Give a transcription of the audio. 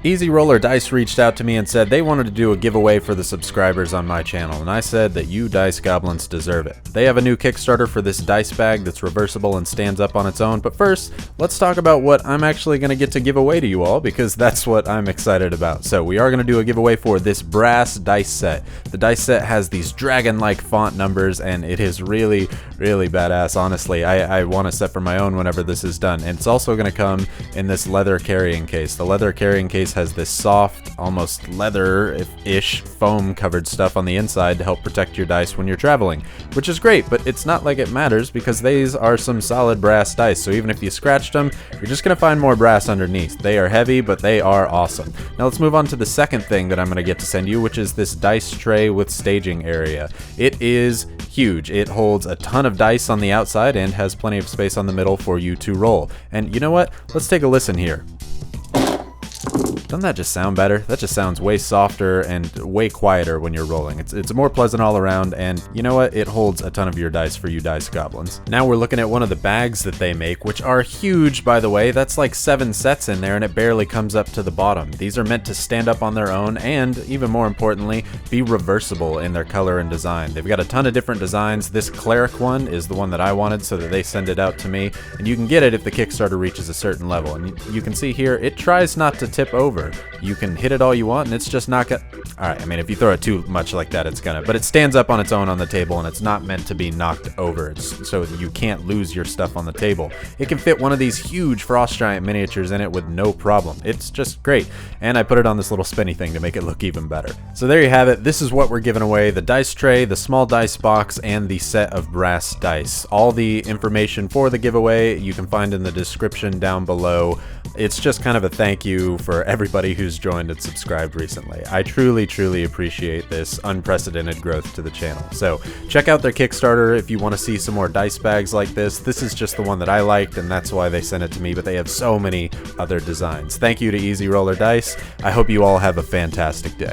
Easy Roller Dice reached out to me and said they wanted to do a giveaway for the subscribers on my channel, and I said that you dice goblins deserve it. They have a new Kickstarter for this dice bag that's reversible and stands up on its own, but first, let's talk about what I'm actually going to get to give away to you all, because that's what I'm excited about. So we are going to do a giveaway for this brass dice set. The dice set has these dragon-like font numbers, and it is really, really badass, honestly. I want a set for my own whenever this is done, and it's also going to come in this leather carrying case. The leather carrying case has this soft, almost leather-ish foam-covered stuff on the inside to help protect your dice when you're traveling, which is great, but it's not like it matters because these are some solid brass dice, so even if you scratched them, you're just going to find more brass underneath. They are heavy, but they are awesome. Now let's move on to the second thing that I'm going to get to send you, which is this dice tray with staging area. It is huge. It holds a ton of dice on the outside and has plenty of space on the middle for you to roll. And you know what? Let's take a listen here. Doesn't that just sound better? That just sounds way softer and way quieter when you're rolling. It's more pleasant all around, and you know what? It holds a ton of your dice for you dice goblins. Now we're looking at one of the bags that they make, which are huge, by the way. That's like 7 sets in there, and it barely comes up to the bottom. These are meant to stand up on their own, and even more importantly, be reversible in their color and design. They've got a ton of different designs. This cleric one is the one that I wanted, so that they send it out to me, and you can get it if the Kickstarter reaches a certain level. And you can see here, it tries not to tip over. You can hit it all you want, and it's just not gonna... Alright, I mean, if you throw it too much like that, it's gonna... But it stands up on its own on the table, and it's not meant to be knocked over. It's so that you can't lose your stuff on the table. It can fit one of these huge Frost Giant miniatures in it with no problem. It's just great. And I put it on this little spinny thing to make it look even better. So there you have it. This is what we're giving away. The dice tray, the small dice box, and the set of brass dice. All the information for the giveaway you can find in the description down below. It's just kind of a thank you for everybody who's joined and subscribed recently. I truly, truly appreciate this unprecedented growth to the channel. So check out their Kickstarter if you want to see some more dice bags like this. This is just the one that I liked, and that's why they sent it to me, but they have so many other designs. Thank you to Easy Roller Dice. I hope you all have a fantastic day.